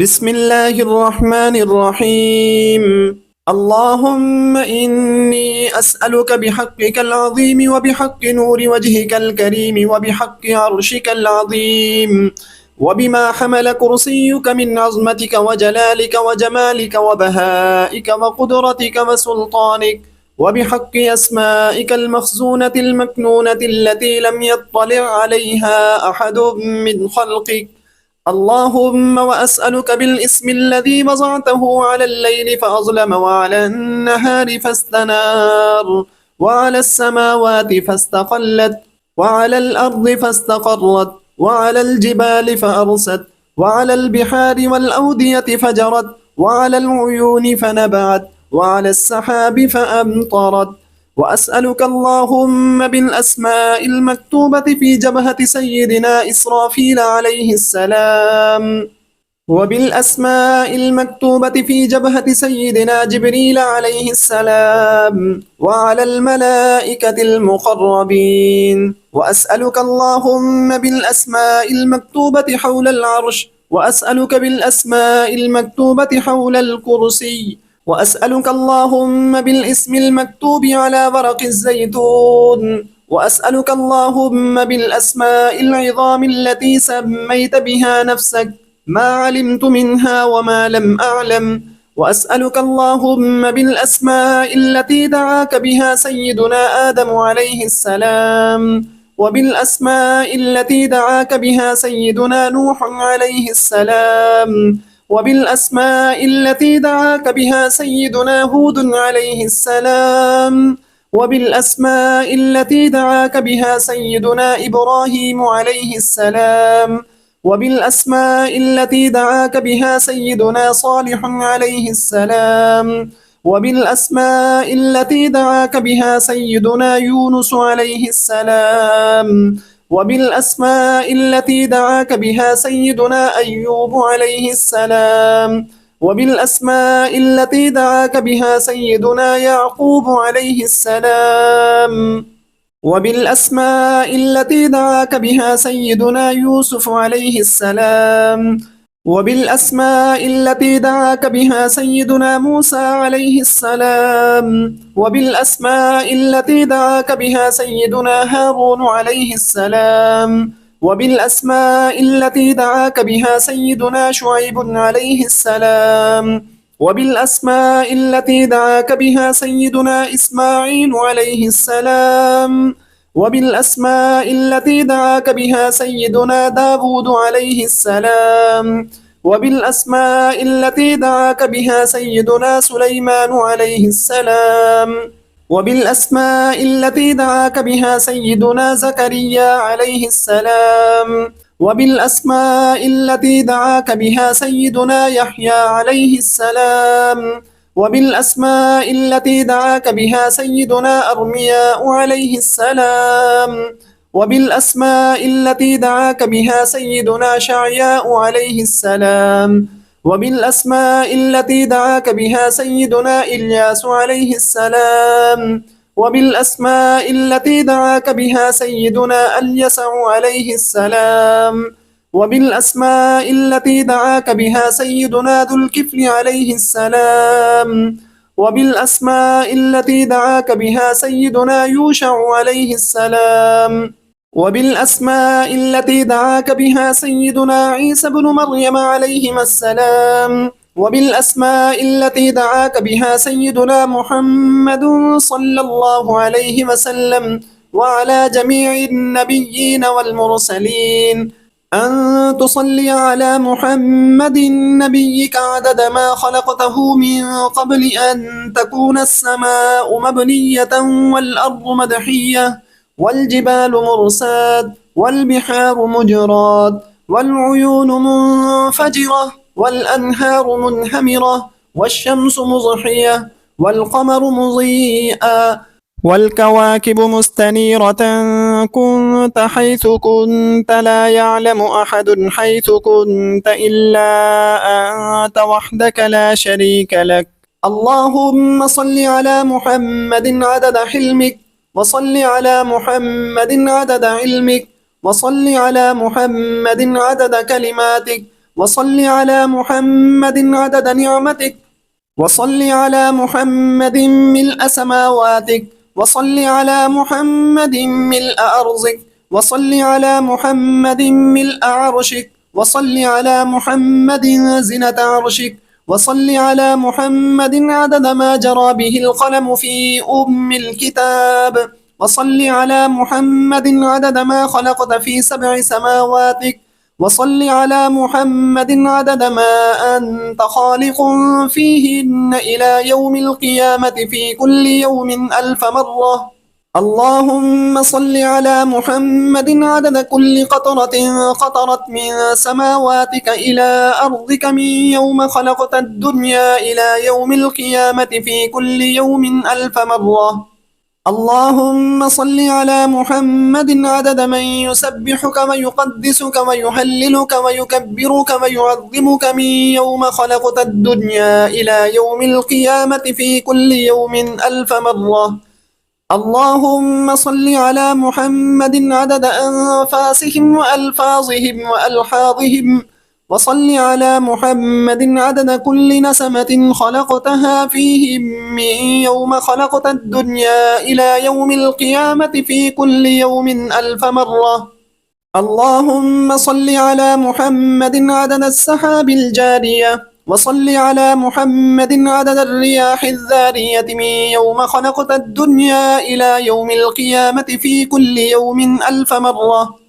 بسم الله الرحمن الرحيم. اللهم إني أسألك بحقك العظيم وبحق نور وجهك الكريم وبحق عرشك العظيم وبما حمل كرسيك من عظمتك وجلالك وجمالك وبهائك وقدرتك وسلطانك وبحق أسمائك المخزونة المكنونة التي لم يطلع عليها أحد من خلقك. اللهم وأسألك بالاسم الذي وضعته على الليل فأظلم وعلى النهار فاستنار وعلى السماوات فاستقلت وعلى الأرض فاستقرت وعلى الجبال فأرست وعلى البحار والأودية فجرت وعلى العيون فنبعت وعلى السحاب فأمطرت. وأسألك اللهم بالأسماء المكتوبة في جبهة سيدنا إسرافيل عليه السلام وبالأسماء المكتوبة في جبهة سيدنا جبريل عليه السلام وعلى الملائكة المقربين. وأسألك اللهم بالأسماء المكتوبة حول العرش وأسألك بالأسماء المكتوبة حول الكرسي وأسألك اللهم بالاسم المكتوب على ورق الزيتون وأسألك اللهم بالأسماء العظام التي سميت بها نفسك ما علمت منها وما لم أعلم. وأسألك اللهم بالأسماء التي دعاك بها سيدنا آدم عليه السلام وبالأسماء التي دعاك بها سيدنا نوح عليه السلام وبالأسماء التي دعاك بها سيدنا هود عليه السلام وبالأسماء التي دعاك بها سيدنا إبراهيم عليه السلام وبالأسماء التي دعاك بها سيدنا صالح عليه السلام وبالأسماء التي دعاك بها سيدنا يونس عليه السلام وبالأسماء التي دعاك بها سيدنا أيوب عليه السلام وبالأسماء التي دعاك بها سيدنا يعقوب عليه السلام وبالأسماء التي دعاك بها سيدنا يوسف عليه السلام وبالأسماء التي دعاك بها سيدنا موسى عليه السلام وبالأسماء التي دعاك بها سيدنا هارون عليه السلام وبالأسماء التي دعاك بها سيدنا شعيب عليه السلام وبالأسماء التي دعاك بها سيدنا إسماعيل عليه السلام وبالأسماء التي دعاك بها سيدنا داود عليه السلام وبالأسماء التي دعاك بها سيدنا سليمان عليه السلام وبالأسماء التي دعاك بها سيدنا زكريا عليه السلام وبالأسماء التي دعاك بها سيدنا يحيى عليه السلام وبالأسماء التي دعاك بها سيدنا أرمياء عليه السلام وبالأسماء التي دعاك بها سيدنا شعياء عليه السلام وبالأسماء التي دعاك بها سيدنا إلياس عليه السلام وبالأسماء التي دعاك بها سيدنا اليسع عليه السلام وبالأسماء التي دعاك بها سيدنا ذو الكفل عليه السلام وبالأسماء التي دعاك بها سيدنا يوشع عليه السلام وبالأسماء التي دعاك بها سيدنا عيسى بن مريم عليهما السلام وبالأسماء التي دعاك بها سيدنا محمد صلى الله عليه وسلم وعلى جميع النبيين والمرسلين أن تصلي على محمد نبيك عدد ما خلقته من قبل أن تكون السماء مبنية والأرض مدحية والجبال مرساد والبحار مجراد والعيون منفجرة والأنهار منهمرة والشمس مضحية والقمر مضيئا والكواكب مستنيرة كنت حيث كنت لا يعلم أحد حيث كنت إلا أنت وحدك لا شريك لك. اللهم صل على محمد عدد حلمك وصل على محمد عدد علمك وصل على محمد عدد كلماتك وصل على محمد عدد نعمتك، وصل على محمد ملء سماواتك، وصل على محمد ملء أرضك، وصل على محمد ملء عرشك، وصل على محمد زنة عرشك، وصل على محمد عدد ما جرى به القلم في الكتاب، وصل على محمد عدد ما خلقت في 7 سماواتك، وصل على محمد عدد ما أنت خالق فيهن إلى يوم القيامة في كل يوم 1000 مرة. اللهم صل على محمد عدد كل قطرة قطرت من سماواتك إلى أرضك من يوم خلقت الدنيا إلى يوم القيامة في كل يوم 1000 مرة. اللهم صل على محمد عدد من يسبحك ويقدسك ويهللك ويكبرك ويعظمك من يوم خلقت الدنيا إلى يوم القيامة في كل يوم 1000 مرة. اللهم صل على محمد عدد أنفاسهم وألفاظهم وألحاظهم، وصل على محمد عدد كل نسمة خلقتها فيهم من يوم خلقت الدنيا إلى يوم القيامة في كل يوم 1000 مرة. اللهم صل على محمد عدد السحاب الجارية، وصل على محمد عدد الرياح الذارية من يوم خلقت الدنيا إلى يوم القيامة في كل يوم 1000 مرة.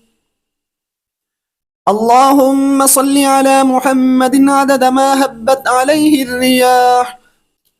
اللهم صل على محمد عدد ما هبت عليه الرياح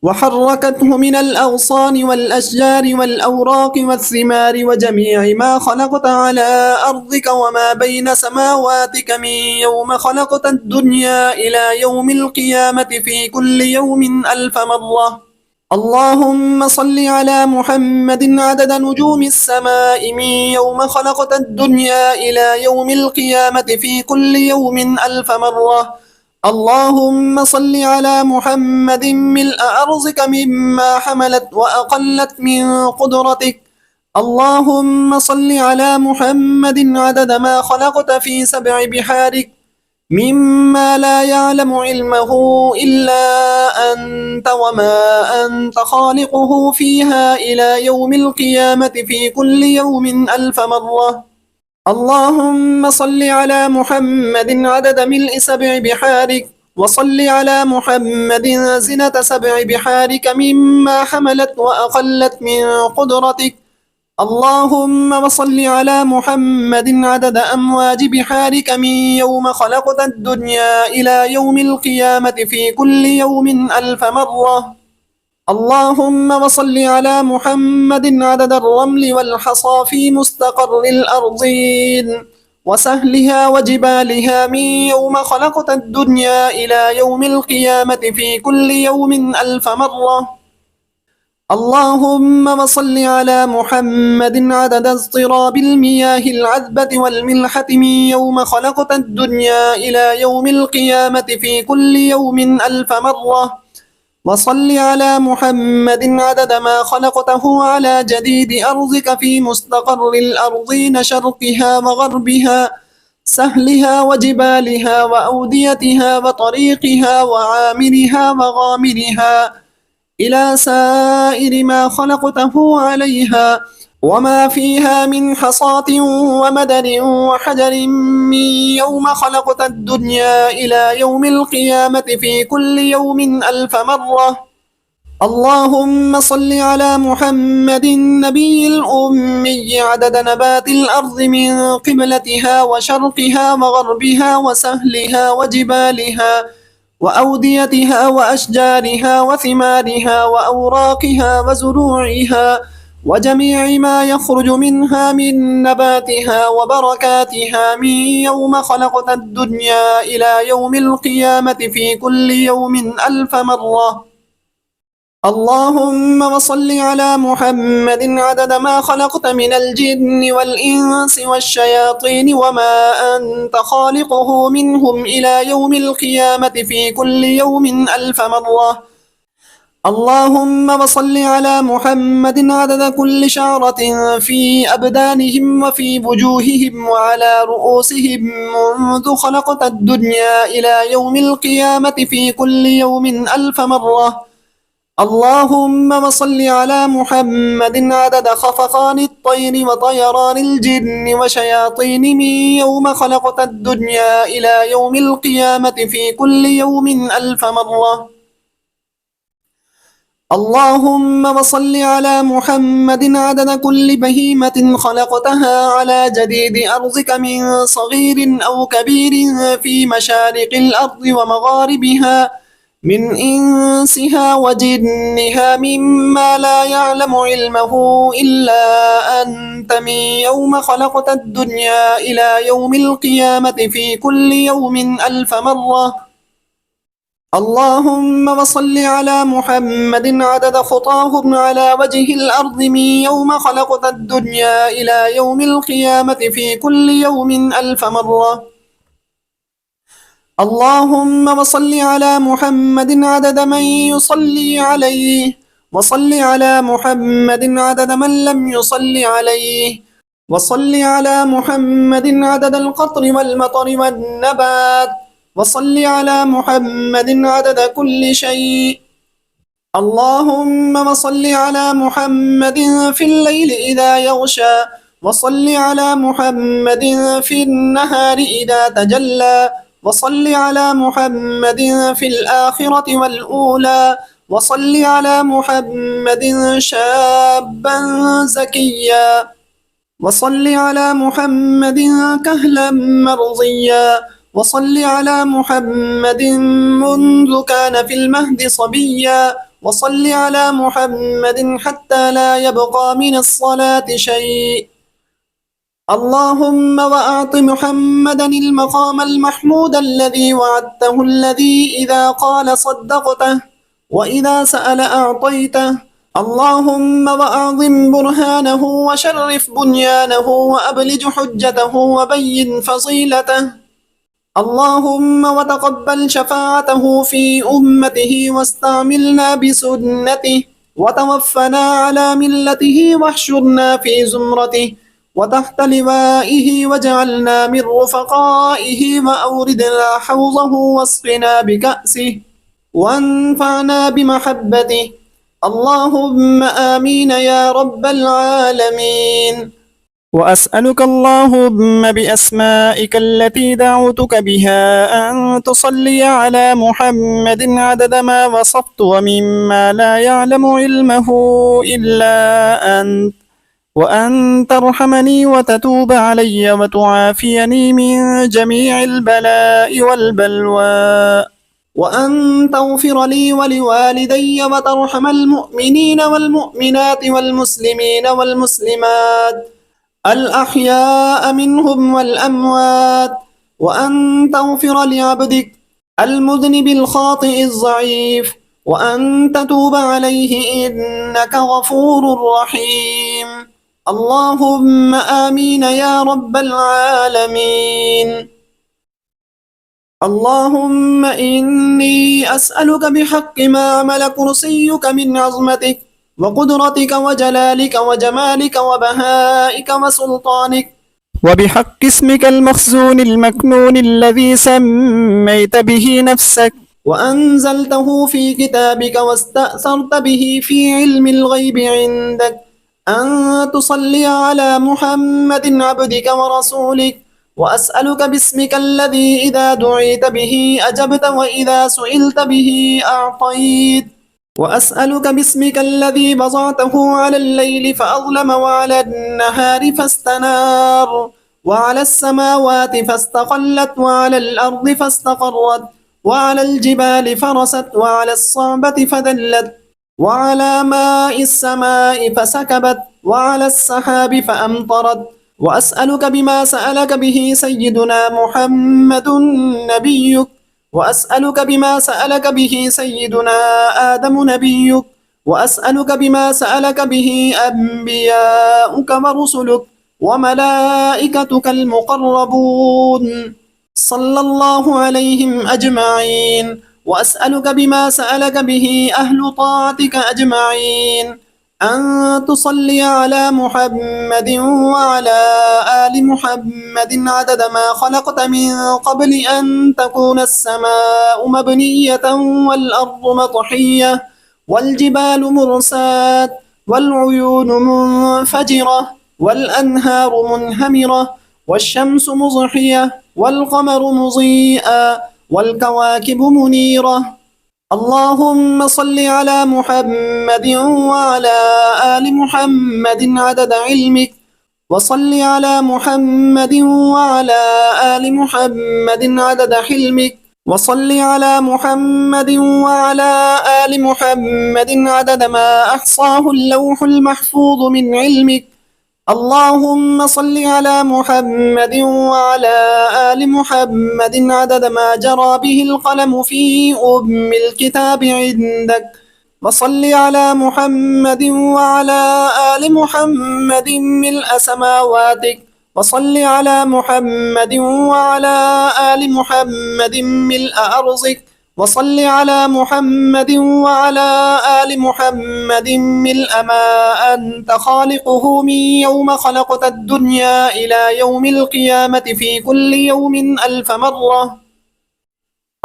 وحركته من الأغصان والأشجار والأوراق والثمار وجميع ما خلقت على أرضك وما بين سماواتك من يوم خلقت الدنيا إلى يوم القيامة في كل يوم 1000 مرة. اللهم صل على محمد عدد نجوم السماء من يوم خلقت الدنيا إلى يوم القيامة في كل يوم 1000 مرة. اللهم صل على محمد ملء أرضك مما حملت وأقلت من قدرتك. اللهم صل على محمد عدد ما خلقت في 7 بحارك مما لا يعلم علمه إلا أنت وما أنت خالقه فيها إلى يوم القيامة في كل يوم 1000 مرة. اللهم صل على محمد عدد ملء 7 بحارك، وصل على محمد زنة 7 بحارك مما حملت وأقلت من قدرتك. اللهم وصل على محمد عدد أمواج بحارك من يوم خلقت الدنيا إلى يوم القيامة في كل يوم 1000 مرة. اللهم وصل على محمد عدد الرمل والحصى في مستقر الأرضين وسهلها وجبالها من يوم خلقت الدنيا إلى يوم القيامة في كل يوم 1000 مرة. اللهم وصل على محمد عدد اضطراب المياه العذبة والملحة من يوم خلقت الدنيا إلى يوم القيامة في كل يوم 1000 مرة. وصل على محمد عدد ما خلقته على جديد أرضك في مستقر الأرضين شرقها وغربها سهلها وجبالها وأوديتها وطريقها وعامرها وغامرها إلى سائر ما خلقته عليها وما فيها من حصاة ومدر وحجر من يوم خلقت الدنيا إلى يوم القيامة في كل يوم 1000 مرة. اللهم صل على محمد النبي الأمي عدد نبات الأرض من قبلتها وشرقها وغربها وسهلها وجبالها وأوديتها وأشجارها وثمارها وأوراقها وزروعها وجميع ما يخرج منها من نباتها وبركاتها من يوم خلقت الدنيا إلى يوم القيامة في كل يوم 1000 مرة. اللهم وصل على محمد عدد ما خلقت من الجن والإنس والشياطين وما أنت خالقه منهم إلى يوم القيامة في كل يوم 1000 مرة. اللهم صل على محمد عدد كل شعرة في أبدانهم وفي وجوههم وعلى رؤوسهم منذ خلقت الدنيا إلى يوم القيامة في كل يوم 1000 مرة. اللهم صل على محمد عدد خفقان الطير وطيران الجن وشياطين من يوم خلقت الدنيا إلى يوم القيامة في كل يوم 1000 مرة. اللهم صل على محمد عدد كل بهيمة خلقتها على جديد أرضك من صغير أو كبير في مشارق الأرض ومغاربها من إنسها وجنها مما لا يعلم علمه إلا أنت من يوم خلقت الدنيا إلى يوم القيامة في كل يوم 1000 مرة. اللهم صل على محمد عدد خطاهم على وجه الأرض من يوم خلقت الدنيا إلى يوم القيامة في كل يوم 1000 مرة. اللهم صل على محمد عدد من يصلي عليه وصل على محمد عدد من لم يصل عليه وصل على محمد عدد القطر والمطر والنبات وصل على محمد عدد كل شيء. اللهم صل على محمد في الليل إذا يغشى وصل على محمد في النهار إذا تجلى وصل على محمد في الآخرة والأولى وصل على محمد شابا زكيا وصل على محمد كهلا مرضيا وصل على محمد منذ كان في المهد صبيا وصل على محمد حتى لا يبقى من الصلاة شيء. اللهم وأعط محمدا المقام المحمود الذي وعدته الذي إذا قال صدقته وإذا سأل أعطيته. اللهم وأعظم برهانه وشرف بنيانه وأبلج حجته وبين فصيلته. اللهم وتقبل شفاعته في أمته واستعملنا بسنته وتوفنا على ملته واحشرنا في زمرته وتحت لوائه واجعلنا من رفقائه وأوردنا حوضه واسقنا بكأسه وانفعنا بمحبته. اللهم آمين يا رب العالمين. وأسألك اللهم بأسمائك التي دعوتك بها أن تصلي على محمد عدد ما وصفت ومما لا يعلم علمه إلا أنت، وأن ترحمني وتتوب علي وتعافيني من جميع البلاء والبلوى، وأن تغفر لي ولوالدي وترحم المؤمنين والمؤمنات والمسلمين والمسلمات الأحياء منهم والأموات، وأن تغفر لعبدك المذنب الخاطئ الضعيف، وأن تتوب عليه إنك غفور رحيم. اللهم آمين يا رب العالمين. اللهم إني أسألك بحق ما عمل كرسيك من عظمتك وقدرتك وجلالك وجمالك وبهائك وسلطانك، وبحق اسمك المخزون المكنون الذي سميت به نفسك وأنزلته في كتابك واستأثرت به في علم الغيب عندك، أن تصلي على محمد عبدك ورسولك. وأسألك باسمك الذي إذا دعيت به أجبت وإذا سئلت به أعطيت. وأسألك باسمك الذي بضعته على الليل فأظلم وعلى النهار فاستنار وعلى السماوات فاستقلت وعلى الأرض فاستقرت وعلى الجبال فرست وعلى الصعبة فذلت وعلى ماء السماء فسكبت وعلى السحاب فأمطرت. وأسألك بما سألك به سيدنا محمد نبيك، وأسألك بما سألك به سيدنا آدم نبيك، وأسألك بما سألك به أنبياؤك ورسلك وملائكتك المقربون صلى الله عليهم أجمعين. وأسألك بما سألك به أهل طاعتك أجمعين أن تصلي على محمد وعلى آل محمد عدد ما خلقت من قبل أن تكون السماء مبنية والأرض مطحية والجبال مرسات والعيون منفجرة والأنهار منهمرة والشمس مضحية والقمر مضيئا والكواكب منيرة. اللهم صل على محمد وعلى آل محمد عدد علمك، وصل على محمد وعلى آل محمد عدد حلمك، وصل على محمد وعلى آل محمد عدد ما أحصاه اللوح المحفوظ من علمك. اللهم صل على محمد وعلى آل محمد عدد ما جرى به القلم في أم الكتاب عندك. وصل على محمد وعلى آل محمد ملء سماواتك، وصل على محمد وعلى آل محمد ملء أرضك، وصل على محمد وعلى آل محمد ملء ما أنت خالقه من يوم خلقت الدنيا إلى يوم القيامة في كل يوم 1000 مرة.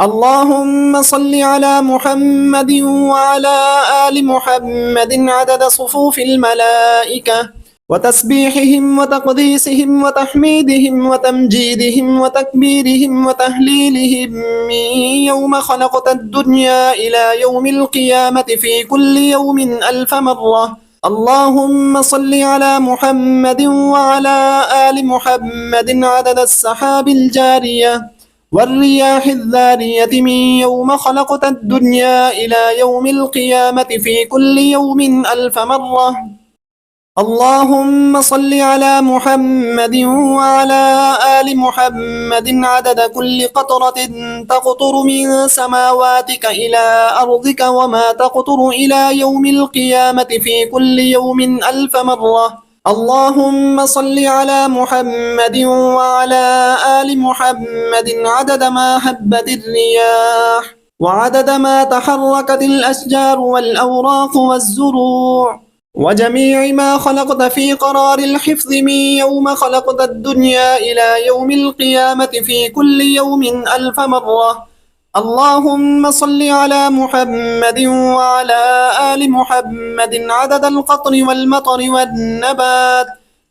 اللهم صل على محمد وعلى آل محمد عدد صفوف الملائكة وتسبيحهم وتقديسهم وتحميدهم وتمجيدهم وتكبيرهم وتهليلهم من يوم خلقت الدنيا إلى يوم القيامة في كل يوم 1000 مرة. اللهم صل على محمد وعلى آل محمد عدد السحاب الجارية والرياح الذارية من يوم خلقت الدنيا إلى يوم القيامة في كل يوم 1000 مرة. اللهم صل على محمد وعلى آل محمد عدد كل قطرة تقطر من سماواتك إلى أرضك وما تقطر إلى يوم القيامة في كل يوم 1000 مرة. اللهم صل على محمد وعلى آل محمد عدد ما هبت الرياح وعدد ما تحركت الأشجار والأوراق والزروع وجميع ما خلقت في قرار الحفظ من يوم خلقت الدنيا إلى يوم القيامة في كل يوم 1000 مرة. اللهم صل على محمد وعلى آل محمد عدد القطر والمطر والنبات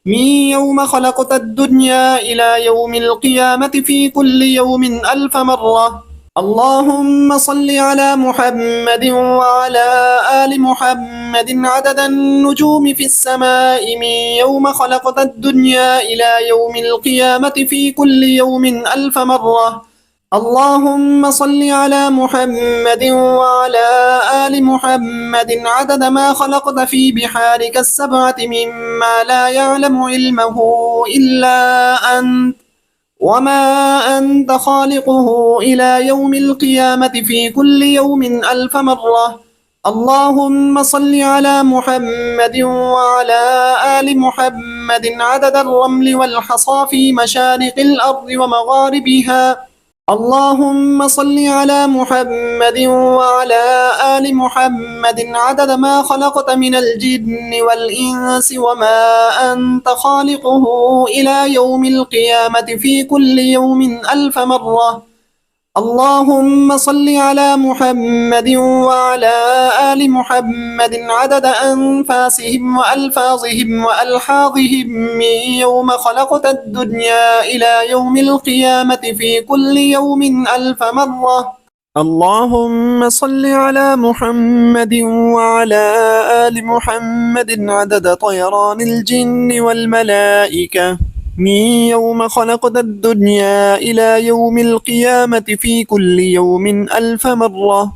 من يوم خلقت الدنيا إلى يوم القيامة في كل يوم 1000 مرة. اللهم صل على محمد وعلى آل محمد عدد النجوم في السماء من يوم خلقت الدنيا إلى يوم القيامة في كل يوم 1000 مرة. اللهم صل على محمد وعلى آل محمد عدد ما خلقت في بحارك السبعة مما لا يعلم علمه إلا أنت وما أنت خالقه إلى يوم القيامة في كل يوم 1000 مرة. اللهم صل على محمد وعلى آل محمد عدد الرمل والحصى في مشارق الأرض ومغاربها. اللهم صل على محمد وعلى آل محمد عدد ما خلقت من الجن والإنس وما أنت خالقه إلى يوم القيامة في كل يوم 1000 مرة. اللهم صل على محمد وعلى آل محمد عدد أنفاسهم وألفاظهم وألحاظهم من يوم خلقت الدنيا إلى يوم القيامة في كل يوم 1000 مرة. اللهم صل على محمد وعلى آل محمد عدد طيران الجن والملائكة من يوم خلقت الدنيا إلى يوم القيامة في كل يوم 1000 مرة.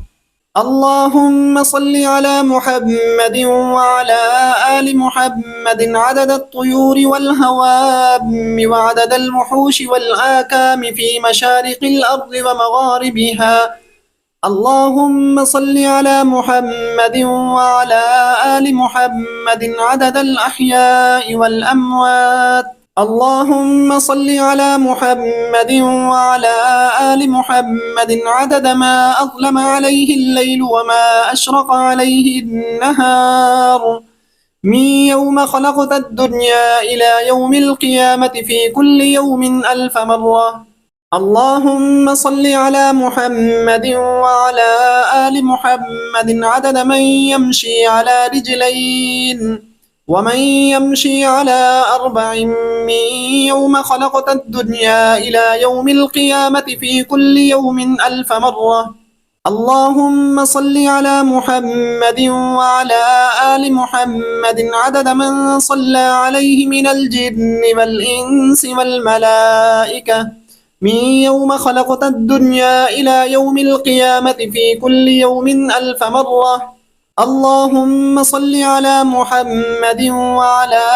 اللهم صل على محمد وعلى آل محمد عدد الطيور والهوام وعدد الوحوش والآكام في مشارق الأرض ومغاربها. اللهم صل على محمد وعلى آل محمد عدد الأحياء والأموات اللهم صل على محمد وعلى آل محمد عدد ما أظلم عليه الليل وما أشرق عليه النهار، من يوم خلقت الدنيا إلى يوم القيامة في كل يوم 1000 مرة. اللهم صل على محمد وعلى آل محمد عدد من يمشي على رجلين ومن يمشي على 4، من يوم خلقت الدنيا إلى يوم القيامة في كل يوم 1000 مرة. اللهم صل على محمد وعلى آل محمد عدد من صلى عليه من الجن والإنس والملائكة، من يوم خلقت الدنيا إلى يوم القيامة في كل يوم 1000 مرة. اللهم صل على محمد وعلى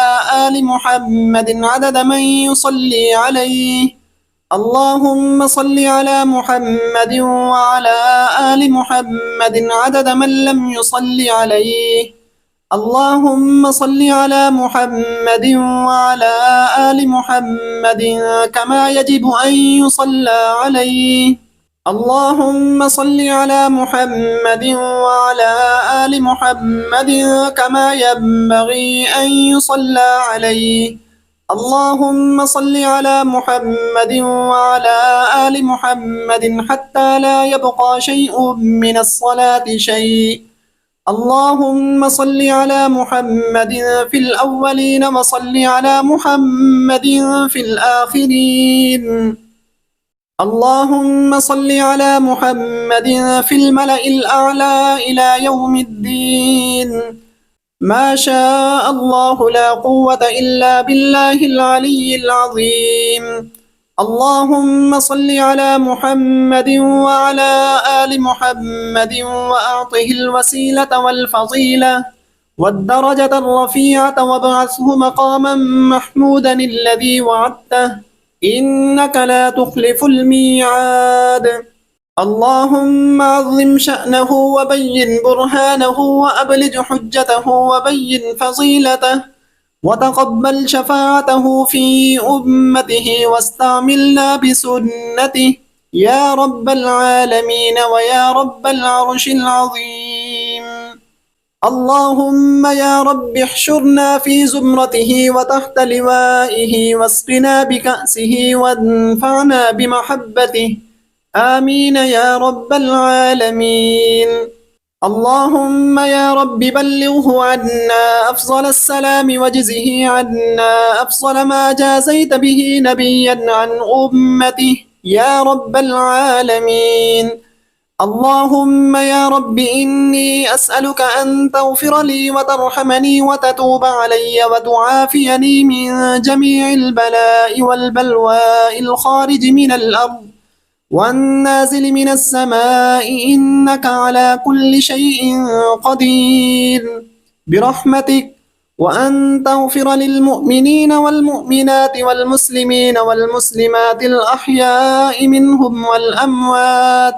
آل محمد عدد من يصلي عليه. اللهم صل على محمد وعلى آل محمد عدد من لم يصل عليه. اللهم صل على محمد وعلى آل محمد كما يجب أن يصلى عليه. اللهم صل على محمد وعلى آل محمد كما ينبغي أن يصلى عليه. اللهم صل على محمد وعلى آل محمد حتى لا يبقى شيء من الصلاة شيء. اللهم صل على محمد في الأولين وصل على محمد في الآخرين. اللهم صل على محمد في الملأ الأعلى إلى يوم الدين. ما شاء الله لا قوة إلا بالله العلي العظيم. اللهم صل على محمد وعلى آل محمد وأعطه الوسيلة والفضيلة والدرجة الرفيعة وابعثه مقاما محمودا الذي وعدته، إنك لا تخلف الميعاد. اللهم عظم شأنه وبين برهانه وأبلج حجته وبين فضيلته وتقبل شفاعته في أمته واستعملنا بسنته يا رب العالمين ويا رب العرش العظيم. اللهم يا رب احشرنا في زمرته وتحت لوائه واسقنا بكأسه وانفعنا بمحبته، آمين يا رب العالمين. اللهم يا رب بلغه عنا أفضل السلام واجزه عنا أفضل ما جازيت به نبيا عن أمته يا رب العالمين. اللهم يا رب إني أسألك أن تغفر لي وترحمني وتتوب علي وتعافيني من جميع البلاء والبلواء الخارج من الأرض والنازل من السماء، إنك على كل شيء قدير برحمتك، وأن تغفر للمؤمنين والمؤمنات والمسلمين والمسلمات الأحياء منهم والأموات.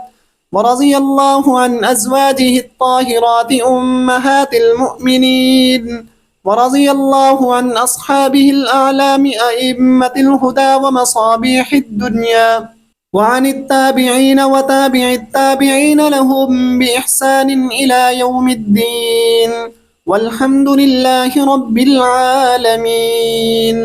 ورضي الله عن أزواجه الطاهرات أمهات المؤمنين، ورضي الله عن أصحابه الأعلام أئمة الهدى ومصابيح الدنيا، وعن التابعين وتابع التابعين لهم بإحسان إلى يوم الدين، والحمد لله رب العالمين.